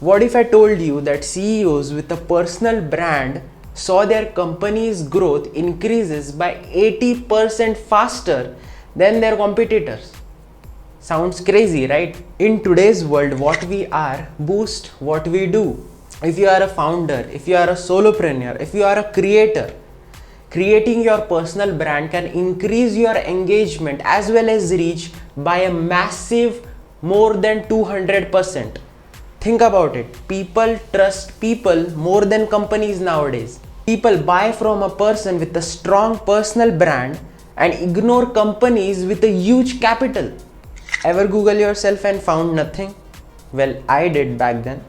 What if I told you that CEOs with a personal brand saw their company's growth increases by 80% faster than their competitors? Sounds crazy, right? In today's world, what we are boosts what we do. If you are a founder, if you are a solopreneur, if you are a creator, creating your personal brand can increase your engagement as well as reach by a massive more than 200%. Think about it. People trust people more than companies nowadays. People buy from a person with a strong personal brand and ignore companies with a huge capital. Ever Google yourself and found nothing? Well, I did back then.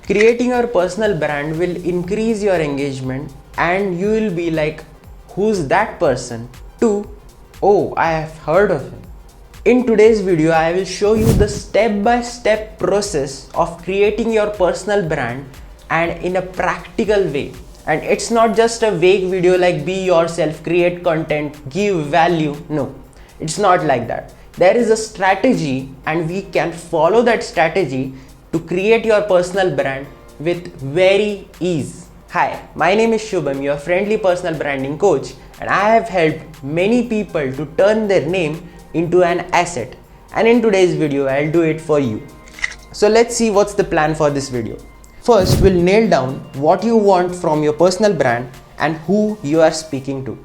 Creating your personal brand will increase your engagement and you will be like, who's that person? To, oh, I have heard of him. In today's video, I will show you the step-by-step process of creating your personal brand and in a practical way. And it's not just a vague video like be yourself, create content, give value. No, it's not like that. There is a strategy and we can follow that strategy to create your personal brand with very ease. Hi, my name is Shubham, your friendly personal branding coach, and I have helped many people to turn their name into an asset, and in today's video I'll do it for you. So let's see what's the plan for this video. First, we'll nail down what you want from your personal brand and who you are speaking to.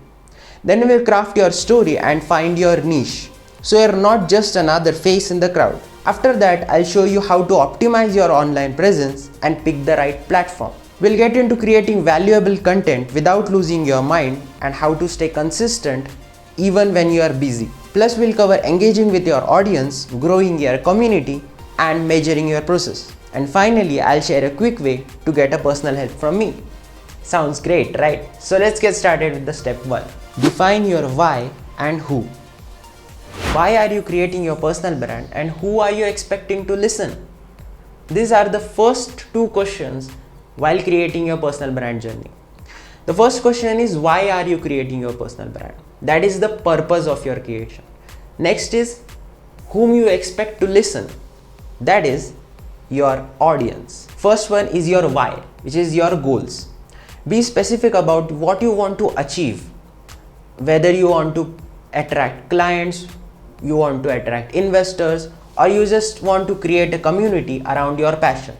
Then we'll craft your story and find your niche, so you're not just another face in the crowd. After that, I'll show you how to optimize your online presence and pick the right platform. We'll get into creating valuable content without losing your mind and how to stay consistent even when you are busy. Plus, we'll cover engaging with your audience, growing your community, and measuring your process. And finally, I'll share a quick way to get a personal help from me. Sounds great, right? So let's get started with the step 1. Define your why and who. Why are you creating your personal brand and who are you expecting to listen? These are the first two questions while creating your personal brand journey. The first question is, why are you creating your personal brand? That is the purpose of your creation. Next is whom you expect to listen. That is your audience. First one is your why, which is your goals. Be specific about what you want to achieve. Whether you want to attract clients, you want to attract investors, or you just want to create a community around your passion.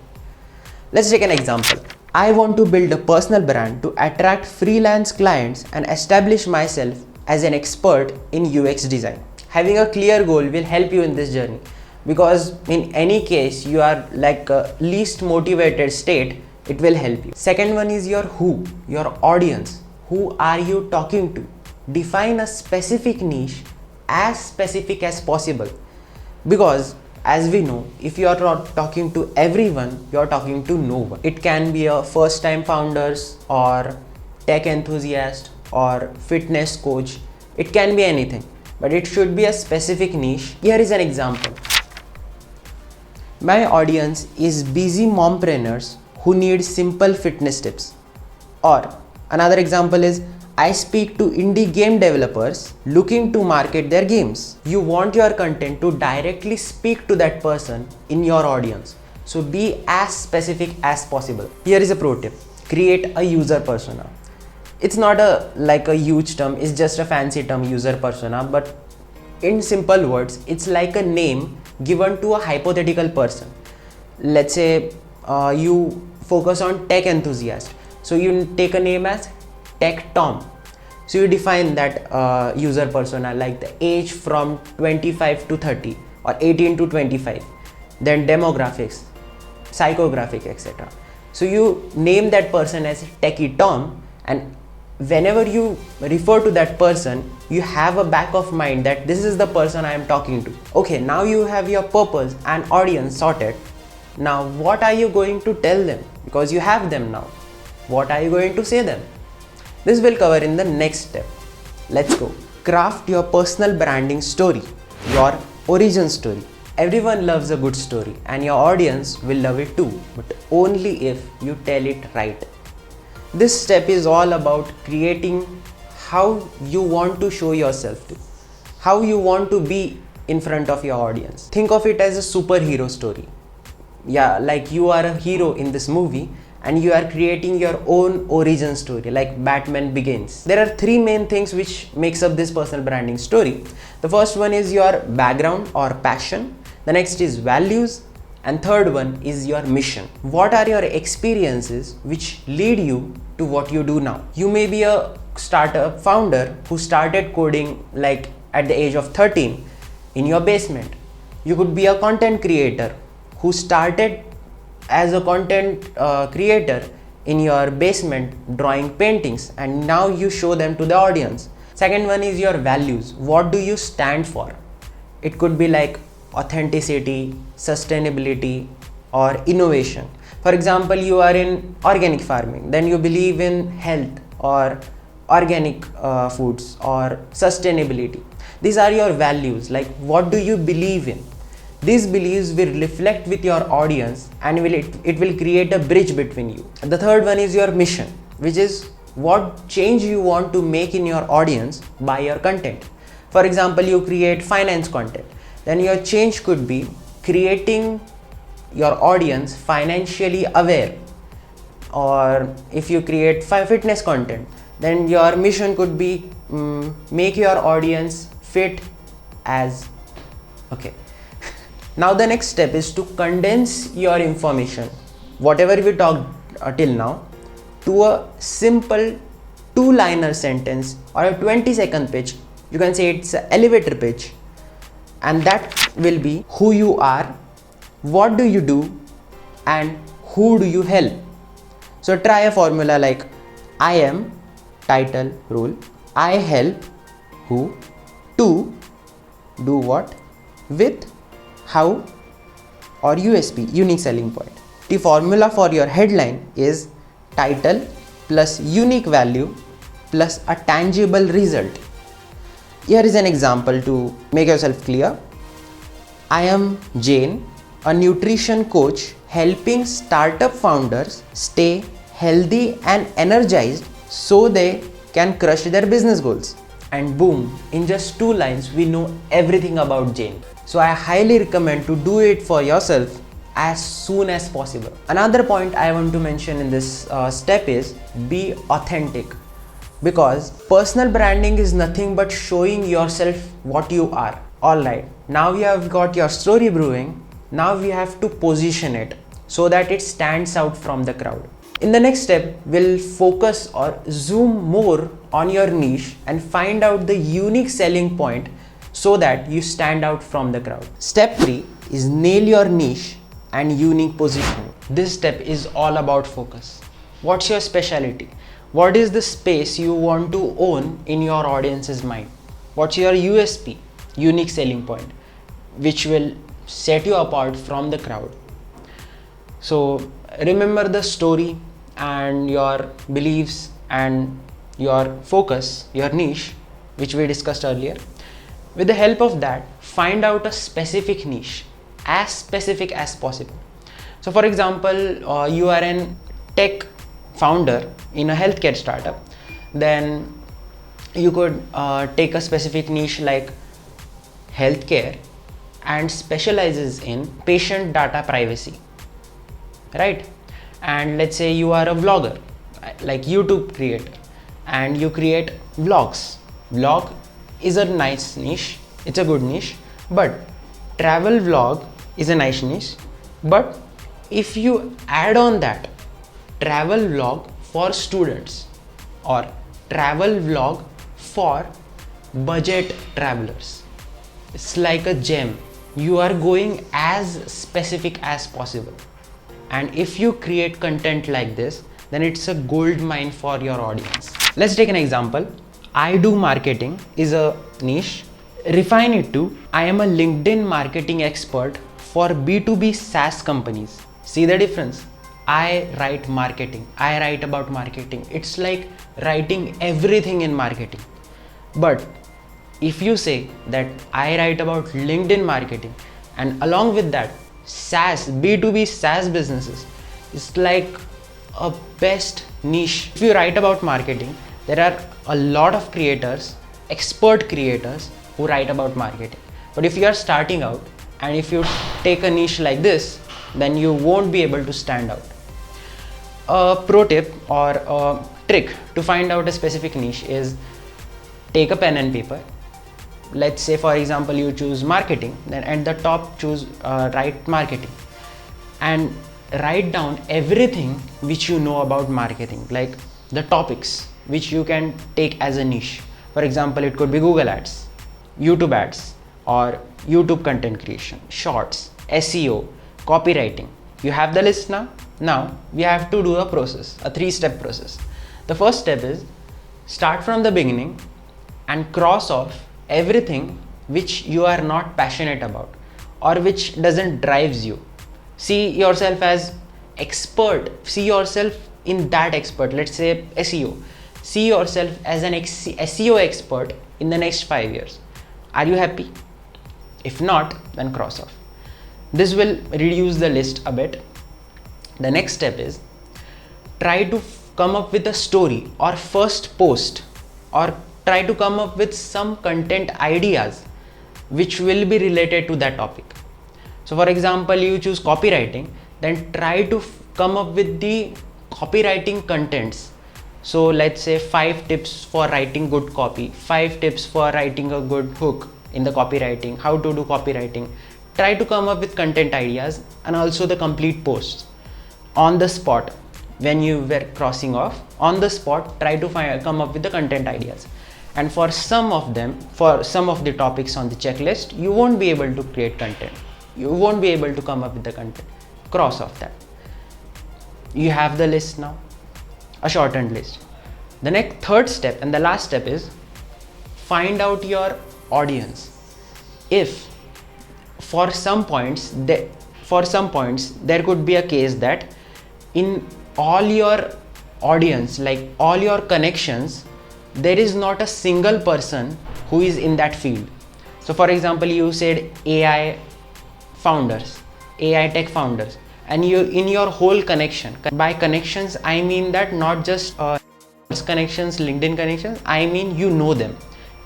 Let's take an example. I want to build a personal brand to attract freelance clients and establish myself as an expert in UX design. Having a clear goal will help you in this journey, because in any case you are like a least motivated state, it will help you. Second one is your who, your audience. Who are you talking to? Define a specific niche, as specific as possible, because as we know, if you are not talking to everyone, you are talking to no one. It can be a first time founders or tech enthusiast or fitness coach. It can be anything, but it should be a specific niche. Here is an example. My audience is busy mompreneurs who need simple fitness tips. Or another example is, I speak to indie game developers looking to market their games. You want your content to directly speak to that person in your audience. So be as specific as possible. Here is a pro tip. Create a user persona. It's not like a huge term, it's just a fancy term, user persona, but in simple words, it's like a name given to a hypothetical person. Let's say you focus on tech enthusiast. So you take a name as Tech Tom. So you define that user persona, like the age from 25 to 30 or 18 to 25, then demographics, psychographic, etc. So you name that person as Techie Tom, and whenever you refer to that person, you have a back of mind that this is the person I am talking to. Okay, now you have your purpose and audience sorted. Now what are you going to tell them? Because you have them now. What are you going to say them? This will cover in the next step. Let's go. Craft your personal branding story, your origin story. Everyone loves a good story and your audience will love it too, but only if you tell it right. This step is all about creating how you want to show yourself to, how you want to be in front of your audience. Think of it as a superhero story. yeah, like you are a hero in this movie and you are creating your own origin story like Batman Begins. There are three main things which makes up this personal branding story. The first one is your background or passion, the next is values, and third one is your mission. What are your experiences which lead you to what you do now? You may be a startup founder who started coding like at the age of 13 in your basement. You could be a content creator who started as a content creator in your basement drawing paintings, and now you show them to the audience. Second one is your values. What do you stand for? It could be like authenticity, sustainability, or innovation. For example, you are in organic farming, then you believe in health or organic foods or sustainability. These are your values, like what do you believe in? These beliefs will reflect with your audience and it will create a bridge between you. The third one is your mission, which is what change you want to make in your audience by your content. For example, you create finance content, then your change could be creating your audience financially aware. Or if you create fitness content, then your mission could be make your audience fit as okay. Now the next step is to condense your information, whatever we talked till now, to a simple 2-liner sentence or a 20-second pitch. You can say it's an elevator pitch, and that will be who you are, what do you do, and who do you help. So try a formula like I am, title, role, I help, who, to, do what, with, how, or USP, unique selling point. The formula for your headline is title plus unique value plus a tangible result. Here is an example to make yourself clear. I am Jane, a nutrition coach helping startup founders stay healthy and energized so they can crush their business goals. And boom, in just 2 lines, we know everything about Jane. So I highly recommend to do it for yourself as soon as possible. Another point I want to mention in this step is be authentic, because personal branding is nothing but showing yourself what you are. Alright, now you have got your story brewing. Now we have to position it so that it stands out from the crowd. In the next step, we'll focus or zoom more on your niche and find out the unique selling point so that you stand out from the crowd. Step 3 is nail your niche and unique positioning. This step is all about focus. What's your specialty? What is the space you want to own in your audience's mind? What's your USP, unique selling point, which will set you apart from the crowd? So remember the story and your beliefs and your focus, your niche, which we discussed earlier. With the help of that, find out a specific niche, as specific as possible. So for example, you are an tech founder in a healthcare startup, then you could take a specific niche like healthcare and specializes in patient data privacy, right? And let's say you are a vlogger, like YouTube creator, and you create vlogs. Vlog is a nice niche, it's a good niche, but travel vlog is a nice niche. But if you add on that travel vlog for students or travel vlog for budget travelers, it's like a gem. You are going as specific as possible. And if you create content like this, then it's a gold mine for your audience. Let's take an example. I do marketing is a niche. Refine it to I am a LinkedIn marketing expert for B2B SaaS companies. See the difference? I write marketing. I write about marketing. It's like writing everything in marketing. But if you say that I write about LinkedIn marketing and along with that SaaS, B2B SaaS businesses, it's like a best niche. If you write about marketing, there are a lot of creators, expert creators who write about marketing. But if you are starting out and if you take a niche like this, then you won't be able to stand out. A pro tip or a trick to find out a specific niche is take a pen and paper. Let's say for example you choose marketing, then at the top choose write marketing and write down everything which you know about marketing, like the topics which you can take as a niche. For example, it could be Google ads, YouTube ads, or YouTube content creation, shorts, SEO, copywriting. You have the list now. Now we have to do a process, a 3-step process. The first step is start from the beginning and cross off everything which you are not passionate about or which doesn't drives you. See yourself as expert, see yourself in that expert. Let's say SEO, see yourself as an SEO expert in the next 5 years. Are you happy? If not, then cross off. This will reduce the list a bit. The next step is try to come up with a story or first post, or try to come up with some content ideas which will be related to that topic. So for example, you choose copywriting, then try to come up with the copywriting contents. So let's say 5 tips for writing good copy, 5 tips for writing a good hook in the copywriting, how to do copywriting. Try to come up with content ideas and also the complete posts on the spot. When you were crossing off on the spot, try to come up with the content ideas. And for some of them, for some of the topics on the checklist, you won't be able to create content. You won't be able to come up with the content. Cross off that. You have the list now, a shortened list. The next third step and the last step is find out your audience. If for some points there could be a case that in all your audience, like all your connections, there is not a single person who is in that field. So for example, you said AI founders, AI tech founders, and you in your whole connection, by connections I mean that not just connections, LinkedIn connections, I mean you know them.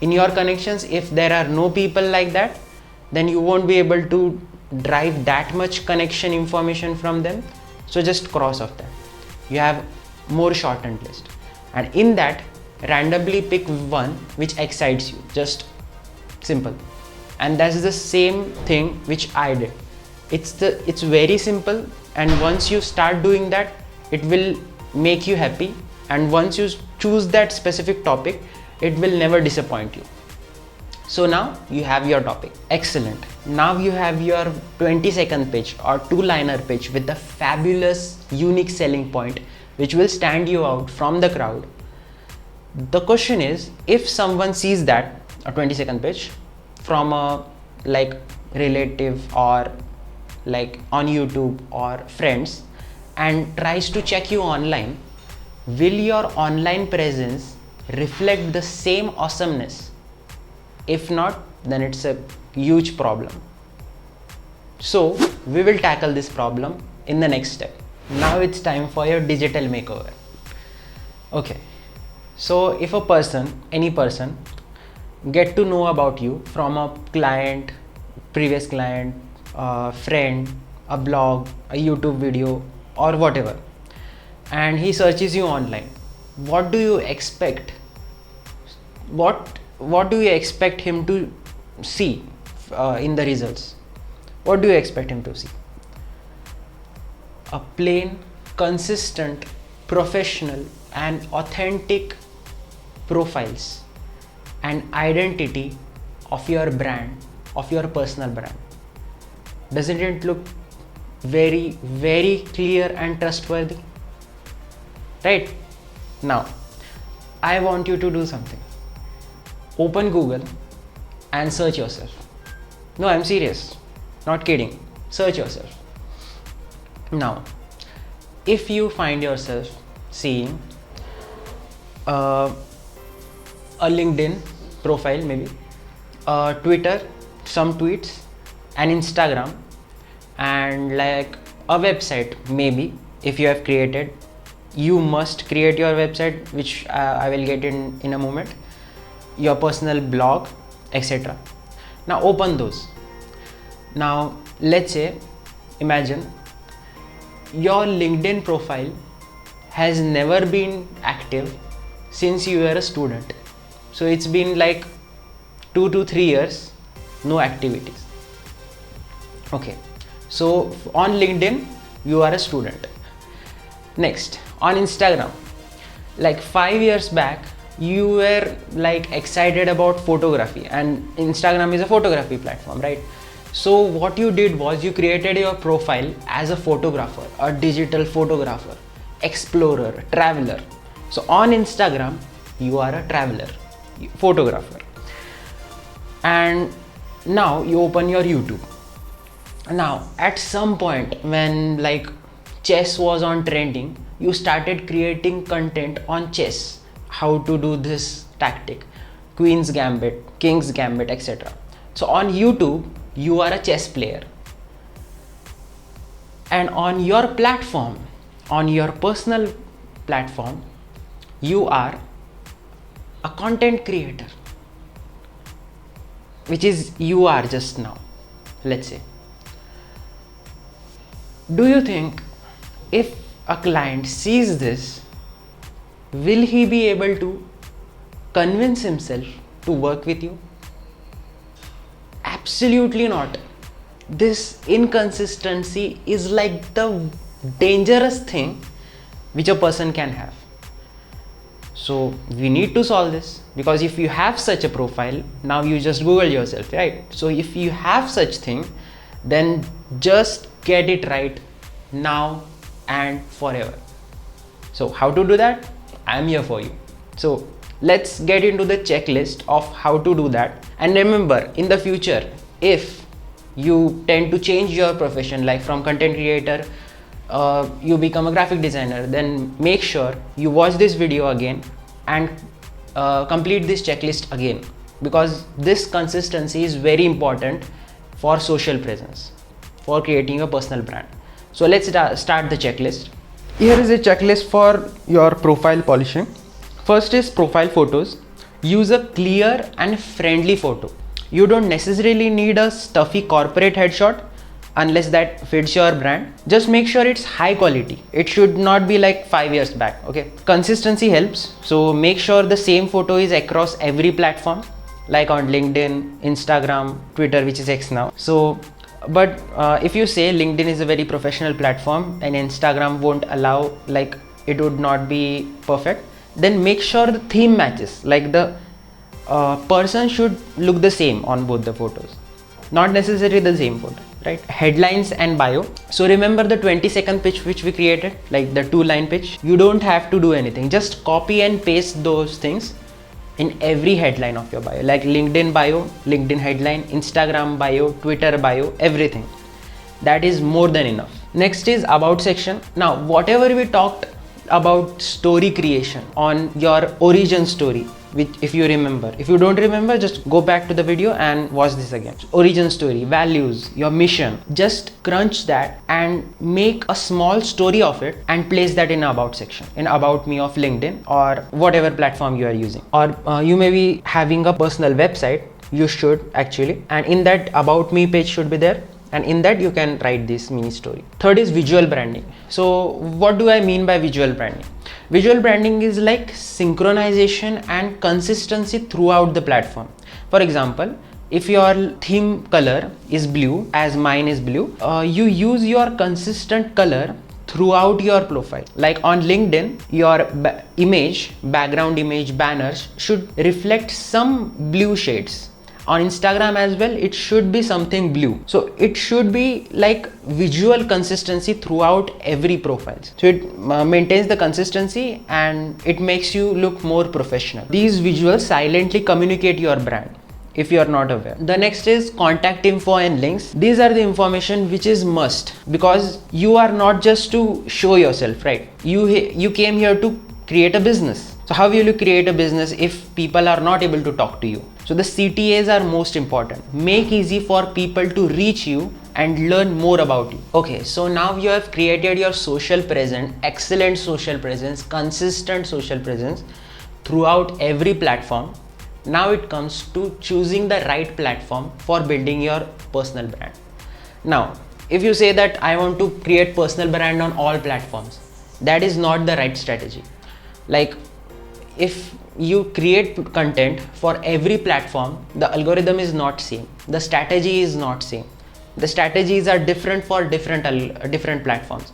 In your connections, if there are no people like that, then you won't be able to drive that much connection information from them. So just cross off that. You have more shortened list, and in that randomly pick one which excites you, just simple. And that's the same thing which I did. It's very simple, and once you start doing that, it will make you happy, and once you choose that specific topic, it will never disappoint you. So now you have your topic. Excellent. Now you have your 20-second pitch or 2-liner pitch with a fabulous unique selling point which will stand you out from the crowd. The question is, if someone sees that a 20-second pitch from a like relative or like on YouTube or friends and tries to check you online, will your online presence reflect the same awesomeness? If not, then it's a huge problem. So we will tackle this problem in the next step. Now it's time for your digital makeover. Okay, so if a person, any person, get to know about you from a client, previous client, a friend, a blog, a YouTube video, or whatever, and he searches you online, what do you expect? What do you expect him to see in the results? What do you expect him to see? A plain, consistent, professional, and authentic profiles and identity of your brand, of your personal brand. Doesn't it look very, very clear and trustworthy? Right? Now, I want you to do something. Open Google and search yourself. No, I'm serious, not kidding. Search yourself. Now, if you find yourself seeing a LinkedIn profile, maybe Twitter, some tweets, and Instagram, and like a website, maybe if you have created, you must create your website, which I will get in a moment, your personal blog, etc. Now open those. Now let's say, imagine your LinkedIn profile has never been active since you were a student. So it's been like 2 to 3 years, no activities. Okay, so on LinkedIn, you are a student. Next, on Instagram, like 5 years back, you were like excited about photography, and Instagram is a photography platform, right? So what you did was you created your profile as a photographer, a digital photographer, explorer, traveler. So on Instagram, you are a traveler, photographer. And now you open your YouTube. Now at some point when like chess was on trending, you started creating content on chess, how to do this tactic, Queen's Gambit, King's Gambit, etc. So on YouTube, you are a chess player. And on your platform, on your personal platform, you are a content creator, which is you are just now, let's say. Do you think if a client sees this, will he be able to convince himself to work with you? Absolutely not. This inconsistency is like the dangerous thing which a person can have. So we need to solve this, because if you have such a profile, now you just Google yourself, right? So if you have such thing, then just get it right now and forever. So how to do that? I'm here for you. So let's get into the checklist of how to do that. And remember, in the future, if you tend to change your profession, like from content creator, you become a graphic designer, then make sure you watch this video again and complete this checklist again, because this consistency is very important for social presence, for creating a personal brand. So let's start the checklist. Here is a checklist for your profile polishing. First is profile photos. Use a clear and friendly photo. You don't necessarily need a stuffy corporate headshot unless that fits your brand. Just make sure it's high quality. It should not be like 5 years back. Okay. Consistency helps. So make sure the same photo is across every platform, like on LinkedIn, Instagram, Twitter, which is X now. So but if you say LinkedIn is a very professional platform and Instagram won't allow, like it would not be perfect, then make sure the theme matches, like the person should look the same on both the photos, not necessarily the same photo, right? Headlines and bio. So remember the 20-second pitch which we created, like the 2-line pitch. You don't have to do anything, just copy and paste those things in every headline of your bio, like LinkedIn bio, LinkedIn headline, Instagram bio, Twitter bio, everything. That is more than enough. Next is about section. Now whatever we talked about story creation on your origin story, which if you remember, if you don't remember, just go back to the video and watch this again. Origin story, values, your mission, just crunch that and make a small story of it and place that in about section, in about me of LinkedIn or whatever platform you are using. Or you may be having a personal website, you should actually, and in that about me page should be there, and in that you can write this mini story. Third is visual branding. So what do I mean by visual branding? Visual branding is like synchronization and consistency throughout the platform. For example, if your theme color is blue, as mine is blue, you use your consistent color throughout your profile. Like on LinkedIn, your background image, banners should reflect some blue shades. On Instagram as well, it should be something blue. So it should be like visual consistency throughout every profile. So it maintains the consistency and it makes you look more professional. These visuals silently communicate your brand if you are not aware. The next is contact info and links. These are the information which is must, because you are not just to show yourself, right? You came here to create a business. So how will you create a business if people are not able to talk to you? So the CTAs are most important. Make easy for people to reach you and learn more about you. Okay, so now you have created your social presence, excellent social presence, consistent social presence throughout every platform. Now it comes to choosing the right platform for building your personal brand. Now, if you say that I want to create personal brand on all platforms, that is not the right strategy. Like, if you create content for every platform, the algorithm is not same, the strategy is not same, the strategies are different for different platforms.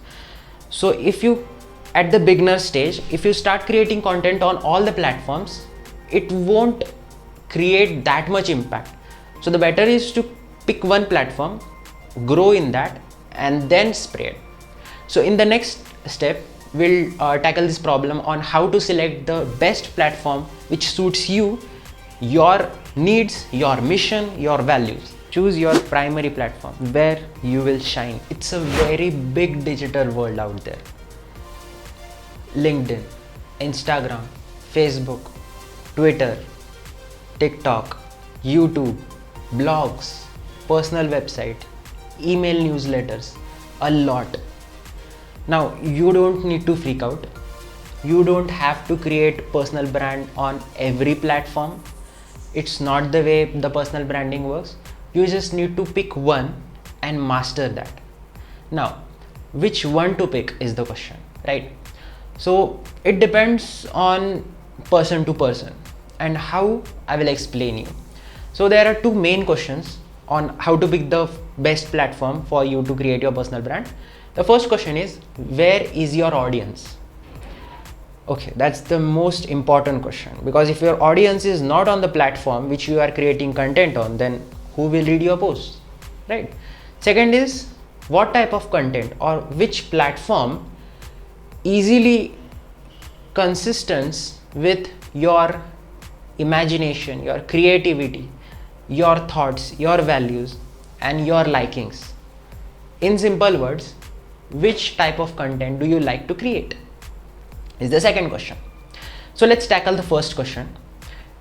So if you, at the beginner stage, if you start creating content on all the platforms, it won't create that much impact. So the better is to pick one platform, grow in that, and then spread. So in the next step, we'll tackle this problem on how to select the best platform which suits you, your needs, your mission, your values. Choose your primary platform where you will shine. It's a very big digital world out there. LinkedIn, Instagram, Facebook, Twitter, TikTok, YouTube, blogs, personal website, email newsletters, a lot. Now, you don't need to freak out. You don't have to create personal brand on every platform. It's not the way the personal branding works. You just need to pick one and master that. Now, which one to pick is the question, right? So it depends on person to person, and how I will explain you. So there are two main questions on how to pick the best platform for you to create your personal brand. The first question is, where is your audience? Okay, that's the most important question, because if your audience is not on the platform which you are creating content on, then who will read your posts, right? Second is, what type of content or which platform easily consistent with your imagination, your creativity, your thoughts, your values, and your likings. In simple words, which type of content do you like to create is the second question. So let's tackle the first question.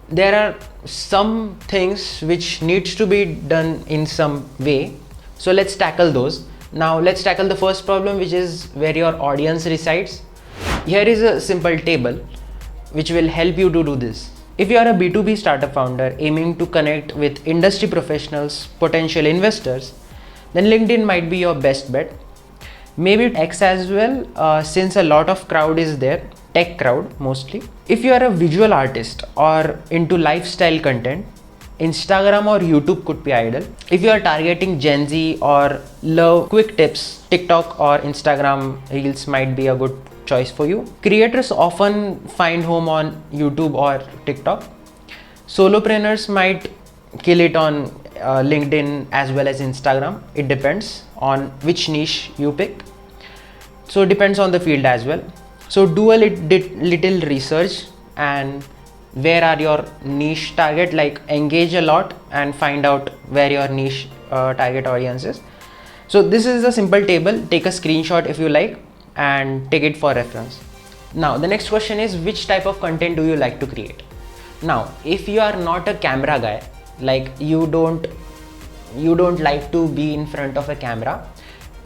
There are some things which needs to be done in some way, so let's tackle those. Now let's tackle the first problem, which is where your audience resides. Here is a simple table which will help you to do this. If you are a B2B startup founder aiming to connect with industry professionals, potential investors, then LinkedIn might be your best bet. Maybe X as well, since a lot of crowd is there, tech crowd mostly. If you are a visual artist or into lifestyle content, Instagram or YouTube could be ideal. If you are targeting Gen Z or love quick tips, TikTok or Instagram Reels might be a good choice for you. Creators often find home on YouTube or TikTok. Solopreneurs might kill it on LinkedIn as well as Instagram. It depends on which niche you pick. So it depends on the field as well. So do a little research and where are your niche target, like engage a lot and find out where your niche target audience is. So this is a simple table. Take a screenshot if you like and take it for reference. Now the next question is, which type of content do you like to create? Now if you are not a camera guy, like you don't like to be in front of a camera,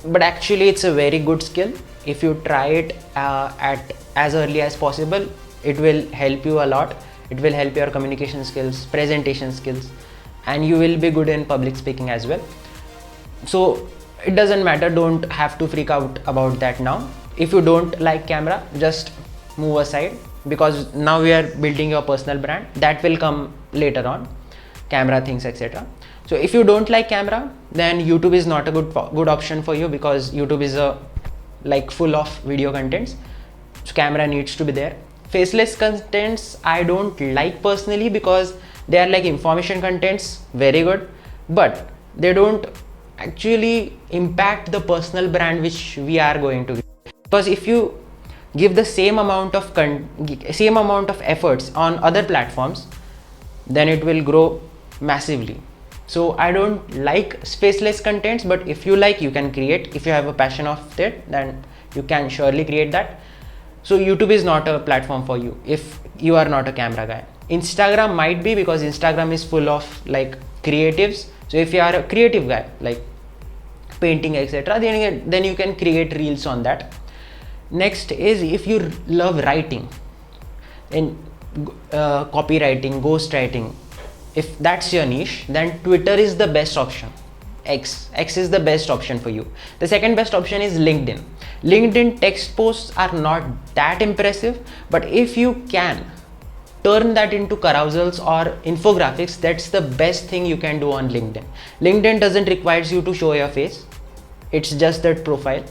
but actually it's a very good skill. If you try it at as early as possible, it will help you a lot. It will help your communication skills, presentation skills, and you will be good in public speaking as well. So it doesn't matter, don't have to freak out about that now. If you don't like camera, just move aside, because now we are building your personal brand. That will come later on, camera things, etc. So if you don't like camera, then YouTube is not a good option for you, because YouTube is like full of video contents. So camera needs to be there. Faceless contents I don't like personally, because they are like information contents, very good, but they don't actually impact the personal brand which we are going to give. Because if you give the same amount of efforts on other platforms, then it will grow massively. So I don't like faceless contents, but if you like, you can create. If you have a passion of it, then you can surely create that. So YouTube is not a platform for you if you are not a camera guy. Instagram might be, because Instagram is full of like creatives. So if you are a creative guy, like painting, etc., then you can create reels on that. Next is, if you love writing and copywriting, ghostwriting, if that's your niche, then Twitter is the best option. X is the best option for you. The second best option is LinkedIn. LinkedIn text posts are not that impressive, but if you can turn that into carousels or infographics, that's the best thing you can do on LinkedIn. LinkedIn doesn't require you to show your face. It's just that profile.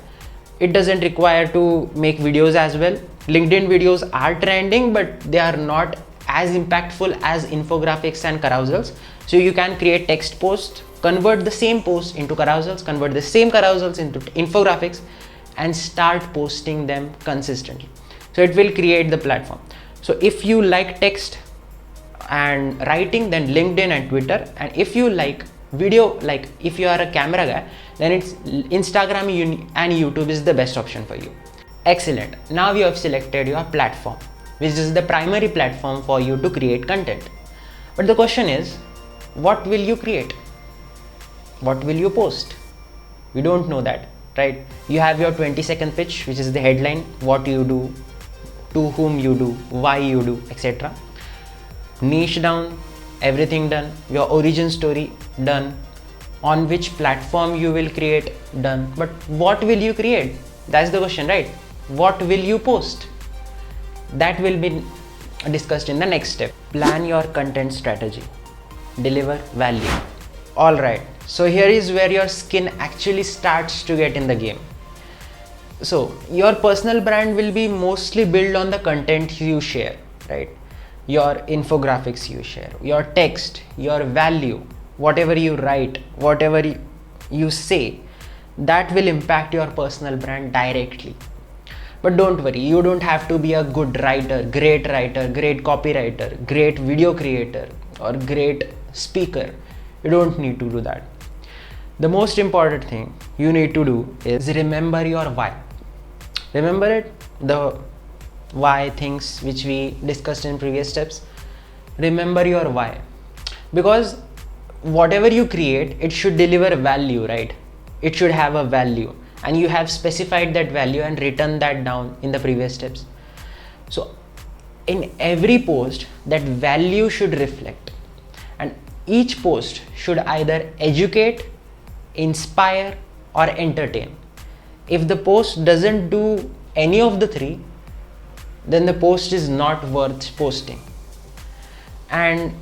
It doesn't require to make videos as well. LinkedIn videos are trending, but they are not as impactful as infographics and carousels. So you can create text posts, convert the same post into carousels, convert the same carousels into infographics, and start posting them consistently. So it will create the platform. So if you like text and writing, then LinkedIn and Twitter. And if you like video, like if you are a camera guy, then it's Instagram and YouTube is the best option for you. Excellent. Now you have selected your platform, which is the primary platform for you to create content. But the question is, what will you create? What will you post? We don't know that, right? You have your 20-second pitch, which is the headline, what you do, to whom you do, why you do, etc. Niche down, everything done. Your origin story done. On which platform you will create, done. But what will you create? That's the question, right? What will you post? That will be discussed in the next step. Plan your content strategy. Deliver value. All right. So here is where your skin actually starts to get in the game. So your personal brand will be mostly built on the content you share, right? Your infographics you share, your text, your value, whatever you write, whatever you say, that will impact your personal brand directly. But don't worry, you don't have to be a good writer, great copywriter, great video creator, or great speaker. You don't need to do that. The most important thing you need to do is remember your why. Remember it, the why things which we discussed in previous steps. Remember your why, because whatever you create, it should deliver value, right? It should have a value, and you have specified that value and written that down in the previous steps. So in every post, that value should reflect, and each post should either educate, inspire, or entertain. If the post doesn't do any of the three, then the post is not worth posting. And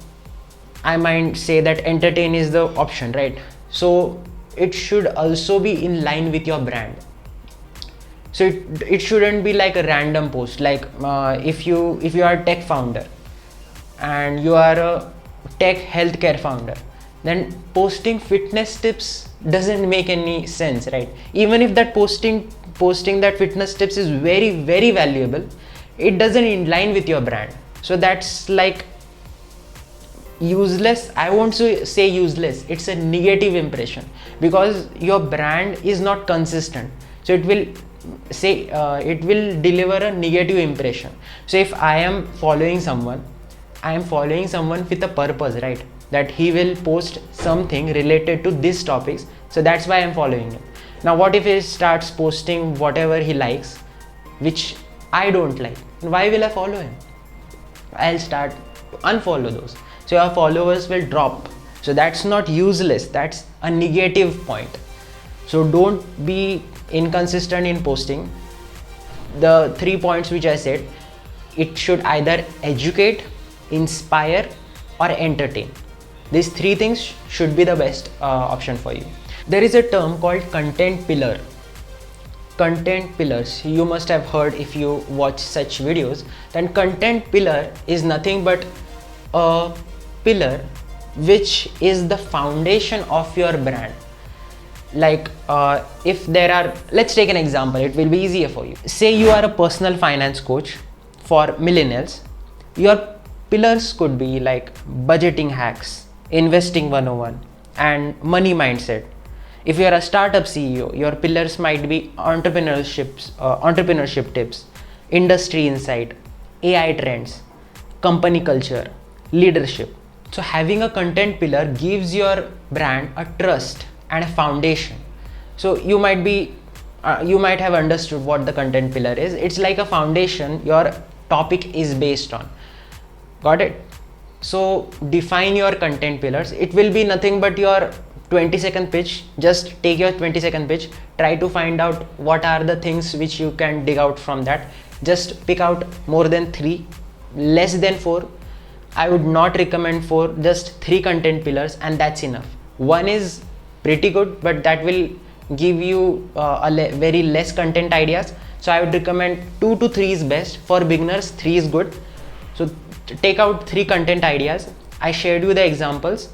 I might say that entertain is the option, right? So it should also be in line with your brand. So it shouldn't be like a random post. Like if you are a tech founder and you are a tech healthcare founder, then posting fitness tips doesn't make any sense, right? Even if that posting that fitness tips is very, very valuable, it doesn't in line with your brand. So that's like useless. I won't say useless, it's a negative impression, because your brand is not consistent. So it will deliver a negative impression. So if I am following someone with a purpose, right? That he will post something related to these topics, so that's why I'm following him. Now what if he starts posting whatever he likes, which I don't like? Why will I follow him? I'll start to unfollow those. So your followers will drop. So that's not useless, that's a negative point. So don't be inconsistent in posting. The 3 points which I said, it should either educate, inspire, or entertain. These 3 things should be the best option for you. There is a term called content pillar. Content pillars, you must have heard if you watch such videos. Then content pillar is nothing but a pillar which is the foundation of your brand. Like if there are, let's take an example, it will be easier for you. Say you are a personal finance coach for millennials. Your pillars could be like budgeting hacks, investing 101, and money mindset. If you are a startup CEO, your pillars might be entrepreneurship tips, industry insight, AI trends, company culture, leadership. So having a content pillar gives your brand a trust and a foundation. So you might have understood what the content pillar is. It's like a foundation your topic is based on. Got it? So define your content pillars. It will be nothing but your 20-second pitch. Just take your 20-second pitch, try to find out what are the things which you can dig out from that. Just pick out more than 3, less than 4. I would not recommend 4, just 3 content pillars, and that's enough. 1 is pretty good, but that will give you very less content ideas. So I would recommend 2 to 3 is best. For beginners, 3 is good. So take out 3 content ideas. I shared you the examples.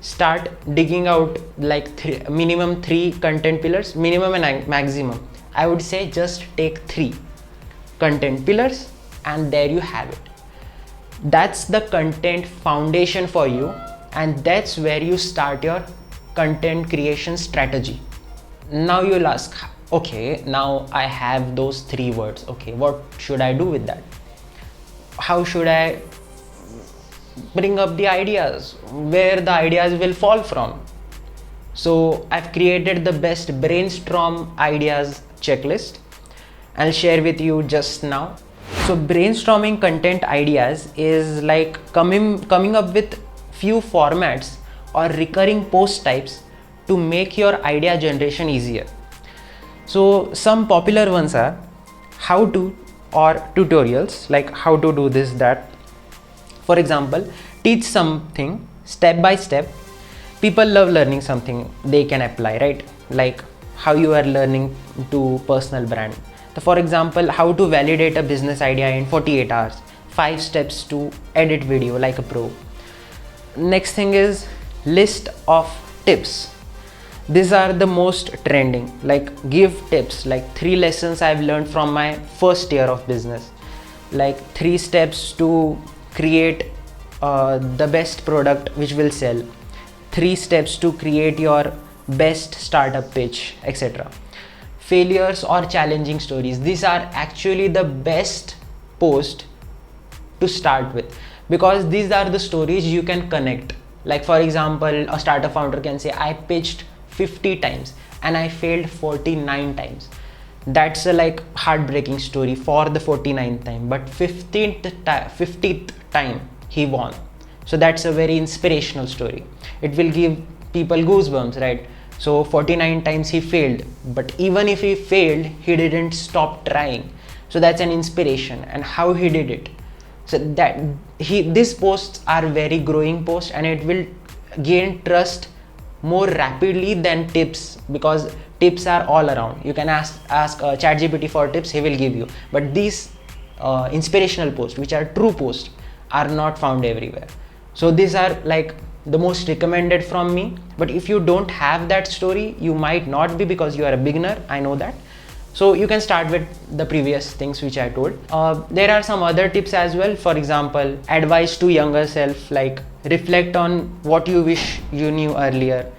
Start digging out like minimum 3 content pillars, minimum and maximum. I would say just take 3 content pillars, and there you have it. That's the content foundation for you, and that's where you start your content creation strategy. Now you'll ask, okay, now I have those 3 words. Okay, what should I do with that? How should I bring up the ideas? Where the ideas will fall from? So I've created the best brainstorm ideas checklist. I'll share with you just now. So brainstorming content ideas is like coming up with few formats or recurring post types to make your idea generation easier. So some popular ones are how to or tutorials, like how to do this, that. For example, teach something step by step. People love learning something they can apply, right? Like how you are learning to personal brand. So for example, how to validate a business idea in 48 hours, 5 steps to edit video like a pro. Next thing is list of tips. These are the most trending, like give tips, like 3 lessons I've learned from my first year of business, like 3 steps to create the best product which will sell, 3 steps to create your best startup pitch, etc. Failures or challenging stories. These are actually the best post to start with, because these are the stories you can connect. Like for example, a startup founder can say, I pitched 50 times and I failed 49 times. That's a like heartbreaking story for the 49th time, but 50th time he won. So that's a very inspirational story. It will give people goosebumps, right? So 49 times he failed, but even if he failed, he didn't stop trying. So that's an inspiration, and how he did it. So that these posts are very growing posts, and it will gain trust more rapidly than tips, because tips are all around. You can ask ChatGPT for tips, he will give you. But these inspirational posts, which are true posts, are not found everywhere. So these are like the most recommended from me. But if you don't have that story, you might not be, because you are a beginner, I know that. So you can start with the previous things which I told. There are some other tips as well. For example, advice to younger self, like reflect on what you wish you knew earlier.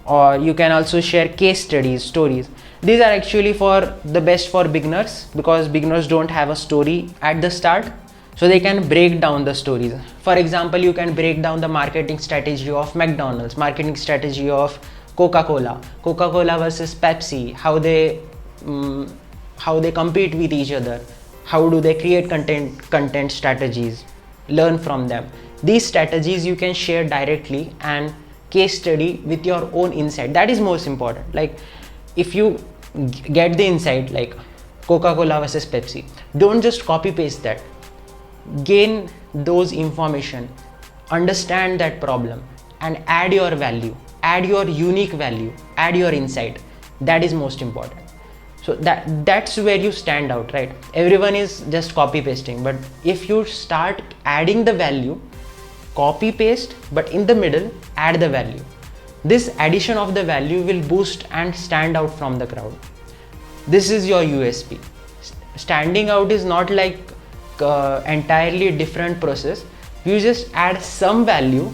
Or you can also share case studies, stories. These are actually for the best for beginners, because beginners don't have a story at the start. So they can break down the stories. For example, you can break down the marketing strategy of McDonald's, marketing strategy of Coca-Cola versus Pepsi, how they compete with each other, how do they create content strategies, learn from them. These strategies you can share directly and case study with your own insight. That is most important. Like if you get the insight like Coca-Cola versus Pepsi, don't just copy paste that. Gain those information, understand that problem, and add your value, add your unique value, add your insight. That is most important. So that's where you stand out, right? Everyone is just copy pasting, but if you start adding the value, copy paste, but in the middle add the value. This addition of the value will boost and stand out from the crowd. This is your USP. Standing out is not like entirely different process. You just add some value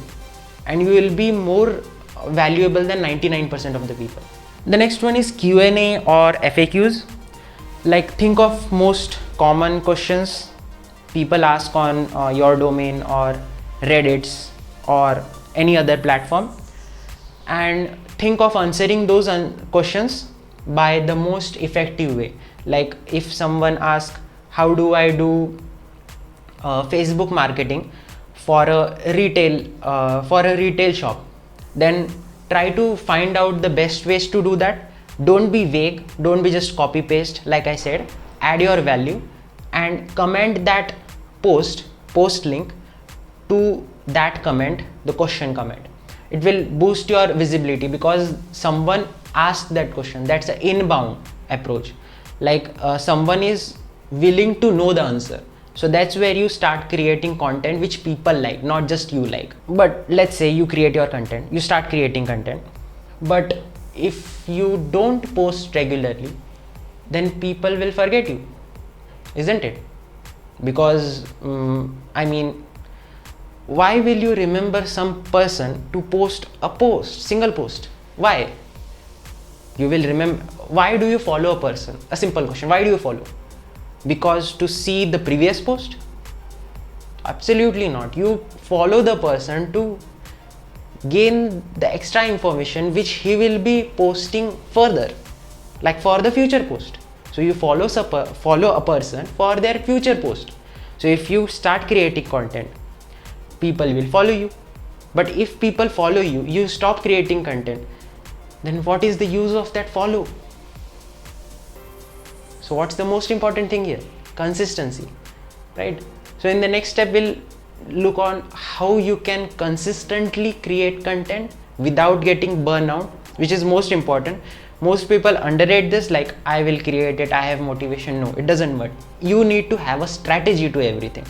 and you will be more valuable than 99% of the people. The next one is Q&A or FAQs. Like think of most common questions people ask on your domain or Reddit's or any other platform, and think of answering those questions by the most effective way. Like if someone asks, how do I do Facebook marketing for a retail shop, then try to find out the best ways to do that. Don't be vague, don't be just copy paste. Like I said, add your value and comment that post link to that comment, the question comment. It will boost your visibility because someone asked that question. That's an inbound approach. Like someone is willing to know the answer. So that's where you start creating content which people like, not just you like. But let's say you create your content, you start creating content, but if you don't post regularly, then people will forget you, isn't it? Because why will you remember some person to post a single post? Why? You will remember. Why do you follow a person? A simple question. Why do you follow? Because to see the previous post? Absolutely not. You follow the person to gain the extra information which he will be posting further, like for the future post. So you follow a person for their future post. So if you start creating content, people will follow you. But if people follow you, you stop creating content, then what is the use of that follow? So what's the most important thing here? Consistency, right? So in the next step, we'll look on how you can consistently create content without getting burnout, which is most important. Most people underrate this, like I will create it, I have motivation. No, it doesn't work. You need to have a strategy to everything,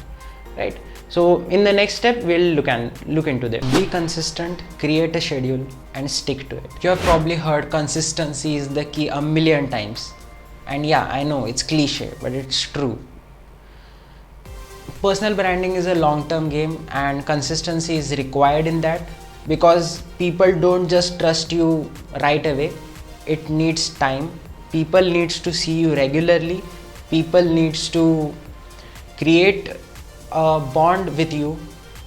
right? So in the next step, we'll look into that. Be consistent, create a schedule and stick to it. You have probably heard consistency is the key a million times. And yeah, I know it's cliche, but it's true. Personal branding is a long-term game and consistency is required in that, because people don't just trust you right away. It needs time. People needs to see you regularly. People needs to create a bond with you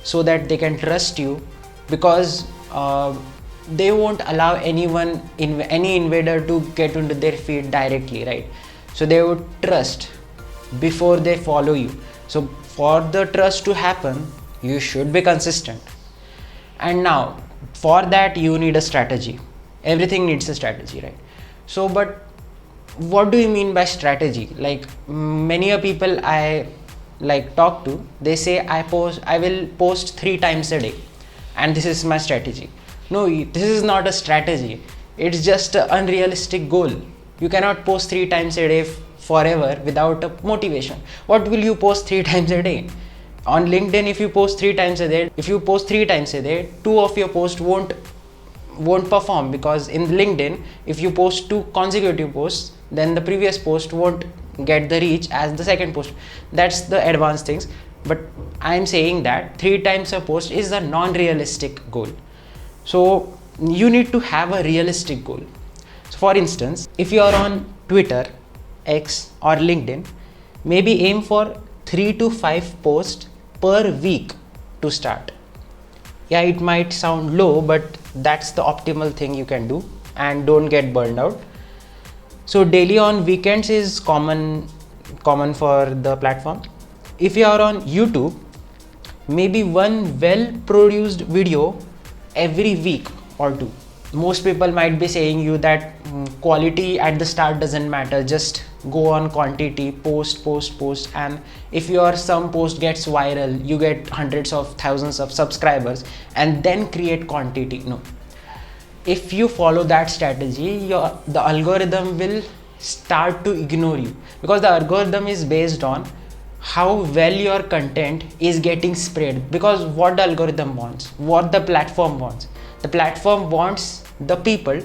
so that they can trust you, because they won't allow any invader to get into their feed directly, right? So they would trust before they follow you. So for the trust to happen, you should be consistent. And now for that you need a strategy. Everything needs a strategy, right? So but what do you mean by strategy? Like many people I talk to, they say I will post 3 times a day and this is my strategy. No, this is not a strategy. It's just an unrealistic goal. You cannot post 3 times a day forever without a motivation. What will you post 3 times a day? On LinkedIn, if you post 3 times a day, 2 of your posts won't perform, because in LinkedIn, if you post 2 consecutive posts, then the previous post won't get the reach as the second post. That's the advanced things. But I'm saying that 3 times a post is a non-realistic goal. So you need to have a realistic goal. So for instance, if you are on Twitter, X or LinkedIn, maybe aim for 3 to 5 posts per week to start. Yeah, it might sound low, but that's the optimal thing you can do, and don't get burned out. So daily on weekends is common for the platform. If you are on YouTube, maybe 1 well-produced video every week or 2. Most people might be saying you that quality at the start doesn't matter, just go on quantity, post, and if some post gets viral, you get hundreds of thousands of subscribers and then create quantity. No. If you follow that strategy, the algorithm will start to ignore you, because the algorithm is based on how well your content is getting spread. Because what the algorithm wants, what the platform wants, the platform wants the people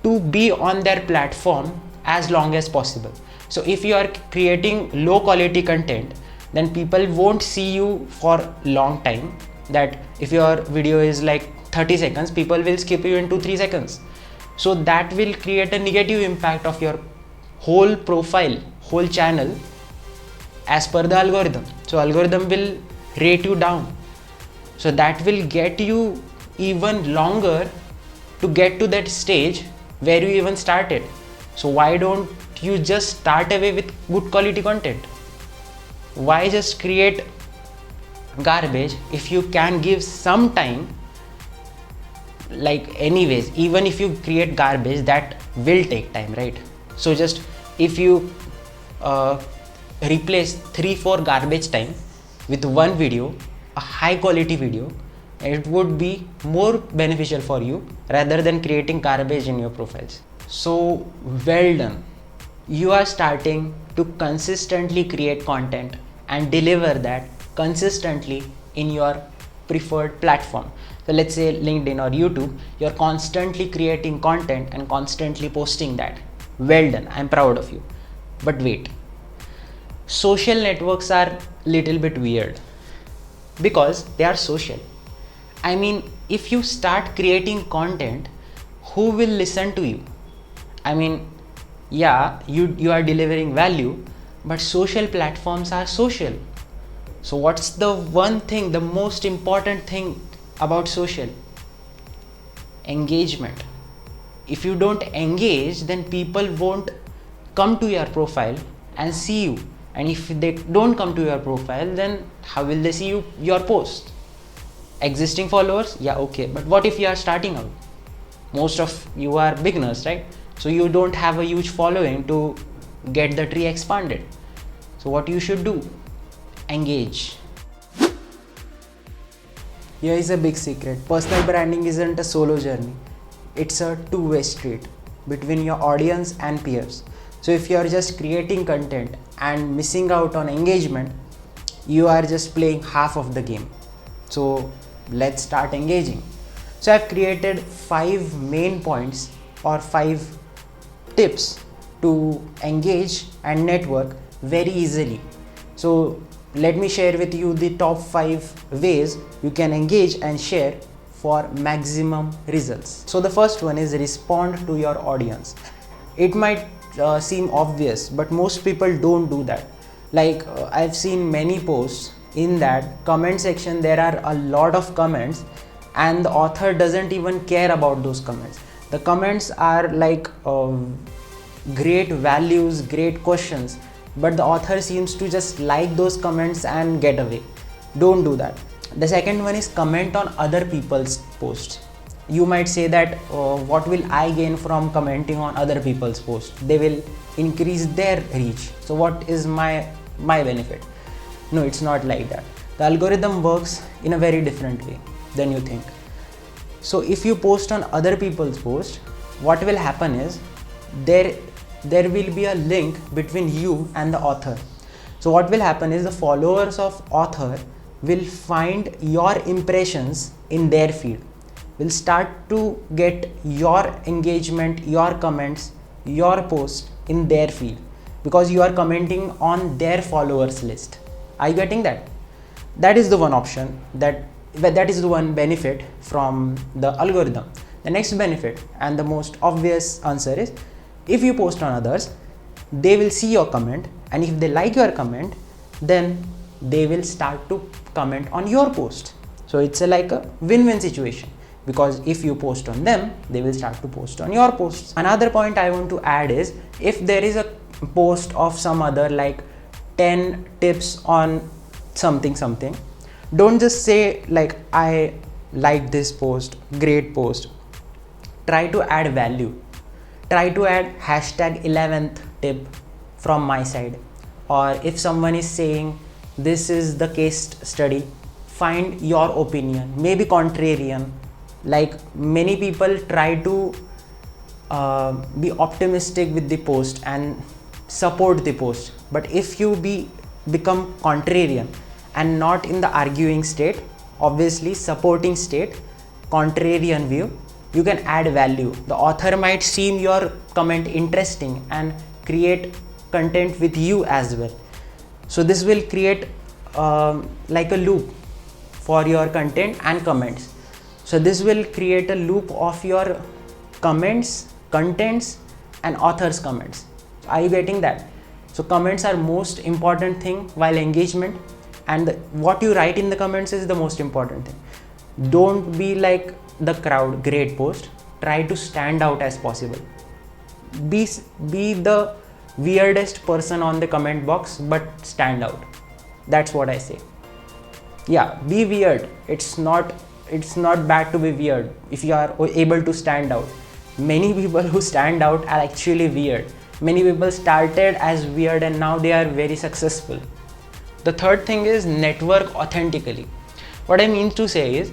to be on their platform as long as possible. So if you are creating low quality content, then people won't see you for long time. That if your video is like 30 seconds, people will skip you in 2-3 seconds. So that will create a negative impact of your whole profile, whole channel, as per the algorithm. So algorithm will rate you down. So that will get you even longer to get to that stage where you even started. So why don't you just start away with good quality content? Why just create garbage if you can give some time like anyways, even if you create garbage, that will take time, right? So just if you uh, replace 3-4 garbage time with one video, a high quality video, it would be more beneficial for you rather than creating garbage in your profiles. So well done, you are starting to consistently create content and deliver that consistently in your preferred platform. So let's say LinkedIn or YouTube, you're constantly creating content and constantly posting that. Well done, I'm proud of you. But wait, social networks are little bit weird because they are social. I mean, if you start creating content, who will listen to you? I mean, yeah, you are delivering value, but social platforms are social. So what's the one thing, the most important thing about social? Engagement. If you don't engage, then people won't come to your profile and see you. And if they don't come to your profile, then how will they see your post? Existing followers? Yeah, okay. But what if you are starting out? Most of you are beginners, right? So you don't have a huge following to get the tree expanded. So what you should do? Engage. Here is a big secret. Personal branding isn't a solo journey. It's a two-way street between your audience and peers. So if you are just creating content and missing out on engagement, you are just playing half of the game. So let's start engaging. So I've created 5 main points or 5 tips to engage and network very easily. So let me share with you the top 5 ways you can engage and share for maximum results. So the first one is respond to your audience. It might seem obvious, but most people don't do that. Like I've seen many posts in that comment section, there are a lot of comments and the author doesn't even care about those comments. The comments are like great values, great questions, but the author seems to just like those comments and get away. Don't do that. The second one is comment on other people's posts. You might say that what will I gain from commenting on other people's posts? They will increase their reach. So what is my benefit? No, it's not like that. The algorithm works in a very different way than you think. So if you post on other people's posts, what will happen is there will be a link between you and the author. So what will happen is the followers of author will find your impressions in their feed, will start to get your engagement, your comments, your post in their feed because you are commenting on their followers list. Are you getting that? That is the one option, that is the one benefit from the algorithm. The next benefit and the most obvious answer is, if you post on others, they will see your comment, and if they like your comment, then they will start to comment on your post. So it's like a win-win situation, because if you post on them, they will start to post on your posts. Another point I want to add is, if there is a post of some other like 10 tips on something, don't just say like, I like this post, great post. Try to add value. Try to add hashtag 11th tip from my side. Or if someone is saying this is the case study, find your opinion, maybe contrarian. Like many people try to be optimistic with the post and support the post, but if you become contrarian and not in the arguing state, obviously supporting state, contrarian view, you can add value. The author might seem your comment interesting and create content with you as well. So this will create like a loop for your content and comments. So this will create a loop of your comments, contents and author's comments. Are you getting that? So comments are most important thing while engagement, and what you write in the comments is the most important thing. Don't be like the crowd, great post. Try to stand out as possible. Be the weirdest person on the comment box, but stand out. That's what I say. Yeah, be weird. It's not it's not bad to be weird if you are able to stand out. Many people who stand out are actually weird. Many people started as weird and now they are very successful. The third thing is network authentically. What I mean to say is,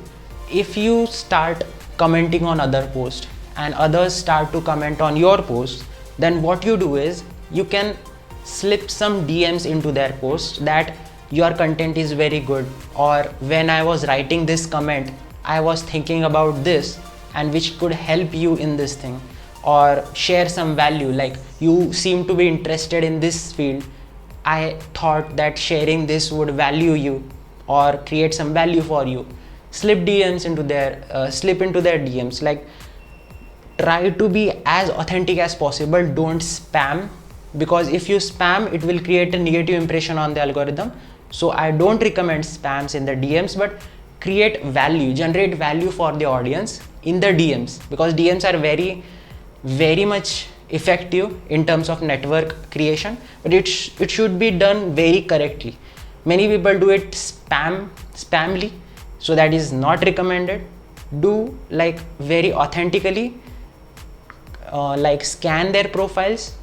if you start commenting on other posts and others start to comment on your posts, then what you do is you can slip some DMs into their post that your content is very good, or when I was writing this comment, I was thinking about this and which could help you in this thing, or share some value, like you seem to be interested in this field. I thought that sharing this would value you or create some value for you. Slip DMs into their slip into their DMs. Like, try to be as authentic as possible. Don't spam, because if you spam, it will create a negative impression on the algorithm. So I don't recommend spams in the DMs, but create value, generate value for the audience in the DMs, because DMs are very much effective in terms of network creation, but it should be done very correctly. Many people do it spamly, so that is not recommended. Do like very authentically, like scan their profiles,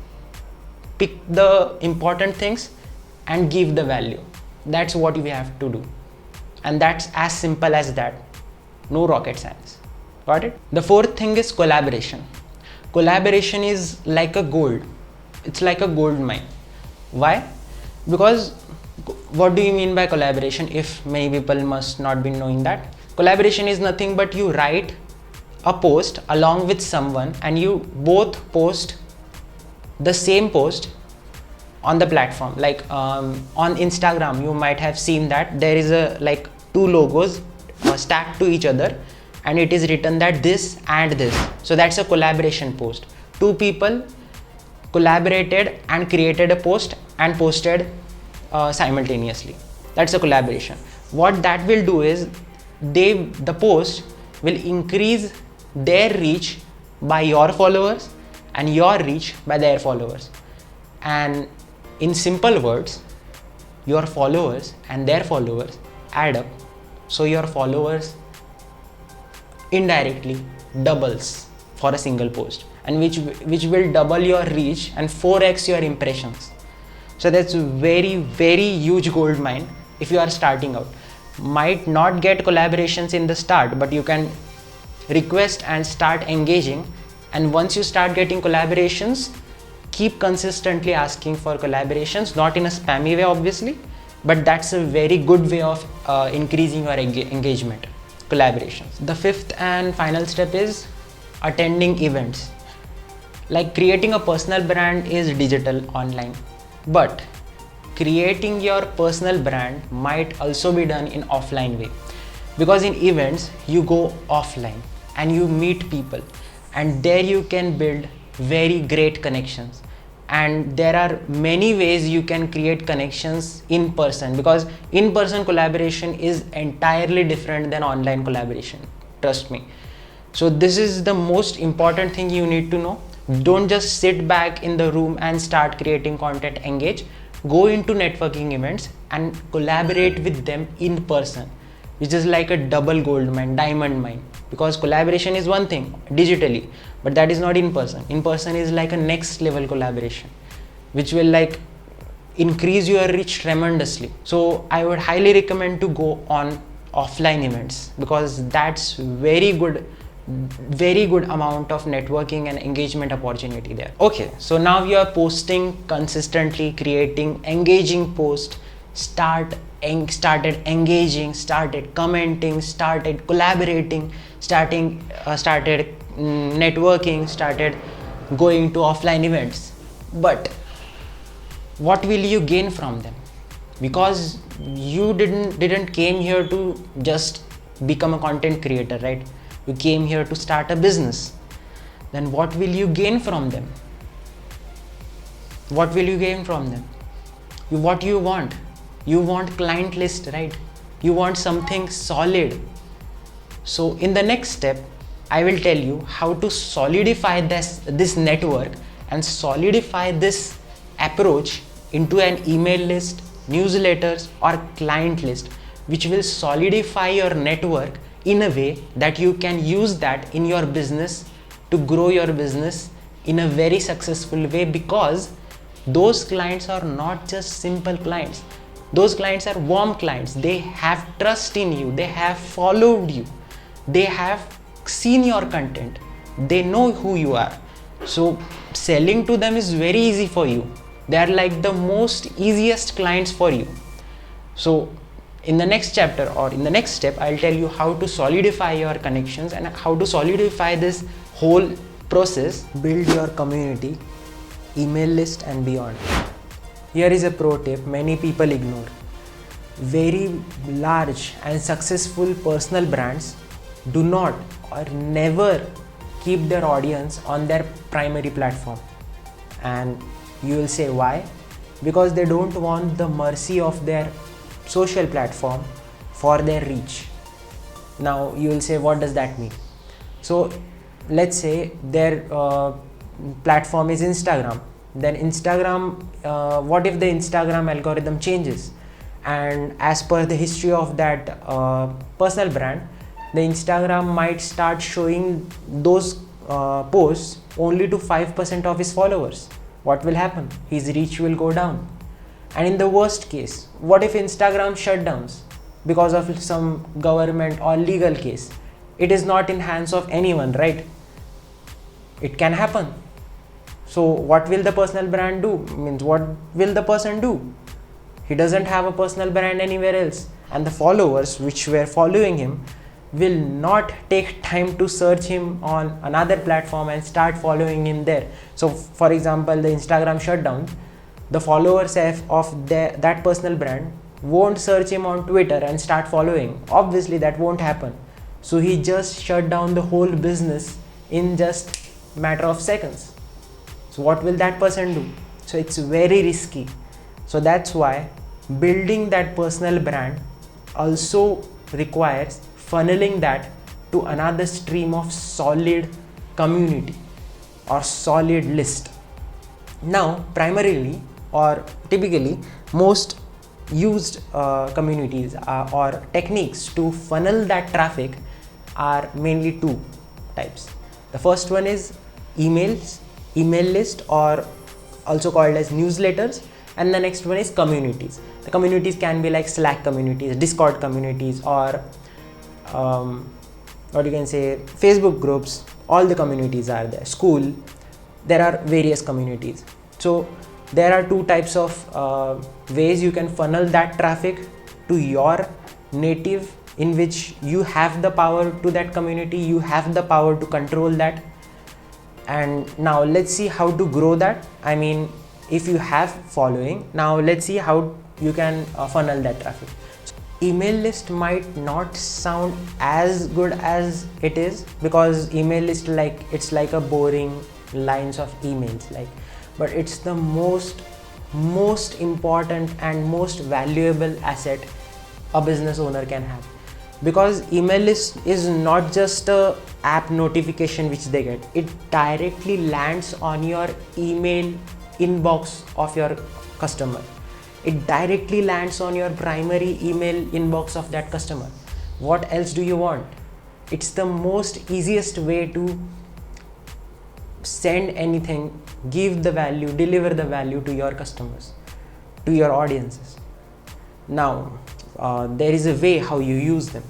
pick the important things and give the value. That's what we have to do, and that's as simple as that. No rocket science. Got it? The fourth thing is collaboration. Collaboration is like a gold. It's like a gold mine. Why? Because what do you mean by collaboration, if many people must not be knowing that? Collaboration is nothing but you write a post along with someone and you both post the same post on the platform. Like on Instagram, you might have seen that there is a like two logos stacked to each other, and it is written that this and this. So that's a collaboration post. Two people collaborated and created a post and posted simultaneously. That's a collaboration. What that will do is the post will increase their reach by your followers and your reach by their followers. And in simple words, your followers and their followers add up. So your followers indirectly doubles for a single post, and which will double your reach and 4x your impressions. So that's very huge gold mine if you are starting out. Might not get collaborations in the start, but you can request and start engaging, and once you start getting collaborations, keep consistently asking for collaborations, not in a spammy way obviously, but that's a very good way of increasing your engagement. Collaborations. The fifth and final step is attending events. Like, creating a personal brand is digital online, but creating your personal brand might also be done in offline way, because in events you go offline and you meet people, and there you can build very great connections. And there are many ways you can create connections in person, because in-person collaboration is entirely different than online collaboration, trust me. So this is the most important thing you need to know. Don't just sit back in the room and start creating content. Engage, go into networking events and collaborate with them in person, which is like a double gold mine, diamond mine. Because collaboration is one thing digitally, but that is not in person. In person is like a next level collaboration, which will like increase your reach tremendously. So I would highly recommend to go on offline events, because that's very good amount of networking and engagement opportunity there. Okay, so now you are posting consistently, creating engaging posts, started engaging, started commenting, started collaborating, started networking, started going to offline events. But what will you gain from them? Because you didn't came here to just become a content creator, right? You came here to start a business. Then what will you gain from them? What will you gain from them? What you want? You want client list, right? You want something solid. So in the next step, I will tell you how to solidify this network and solidify this approach into an email list, newsletters, or client list, which will solidify your network in a way that you can use that in your business to grow your business in a very successful way, because those clients are not just simple clients. Those clients are warm clients. They have trust in you, they have followed you, they have seen your content, they know who you are. So selling to them is very easy for you. They are like the most easiest clients for you. So in the next chapter or in the next step, I'll tell you how to solidify your connections and how to solidify this whole process. Build your community, email list and beyond. Here is a pro tip many people ignore. Very large and successful personal brands do not or never keep their audience on their primary platform. And you will say why? Because they don't want the mercy of their social platform for their reach. Now you will say, what does that mean? So let's say their platform is Instagram. Then Instagram, what if the Instagram algorithm changes? And as per the history of that personal brand, the Instagram might start showing those posts only to 5% of his followers. What will happen? His reach will go down. And in the worst case, what if Instagram shutdowns because of some government or legal case? It is not in hands of anyone, right? It can happen. So what will the personal brand do? Means what will the person do? He doesn't have a personal brand anywhere else, and the followers which were following him will not take time to search him on another platform and start following him there. So for example, the Instagram shutdown, the followers of that personal brand won't search him on Twitter and start following. Obviously that won't happen. So he just shut down the whole business in just matter of seconds. So what will that person do? So it's very risky. So that's why building that personal brand also requires funneling that to another stream of solid community or solid list. Now primarily or typically most used communities or techniques to funnel that traffic are mainly two types. The first one is email list, or also called as newsletters, and the next one is communities. The communities can be like Slack communities, Discord communities, or what you can say, Facebook groups. All the communities are there. School, there are various communities. So there are two types of ways you can funnel that traffic to your native, in which you have the power to that community, you have the power to control that. And now let's see how to grow that. I mean, if you have following, now let's see how you can funnel that traffic. So, email list might not sound as good as it is, because email list, like, it's like a boring lines of emails, like, but it's the most important and most valuable asset a business owner can have. Because email list is not just a app notification which they get, it directly lands on your email inbox of your customer. It directly lands on your primary email inbox of that customer. What else do you want? It's the most easiest way to send anything, give the value, deliver the value to your customers, to your audiences. Now there is a way how you use them.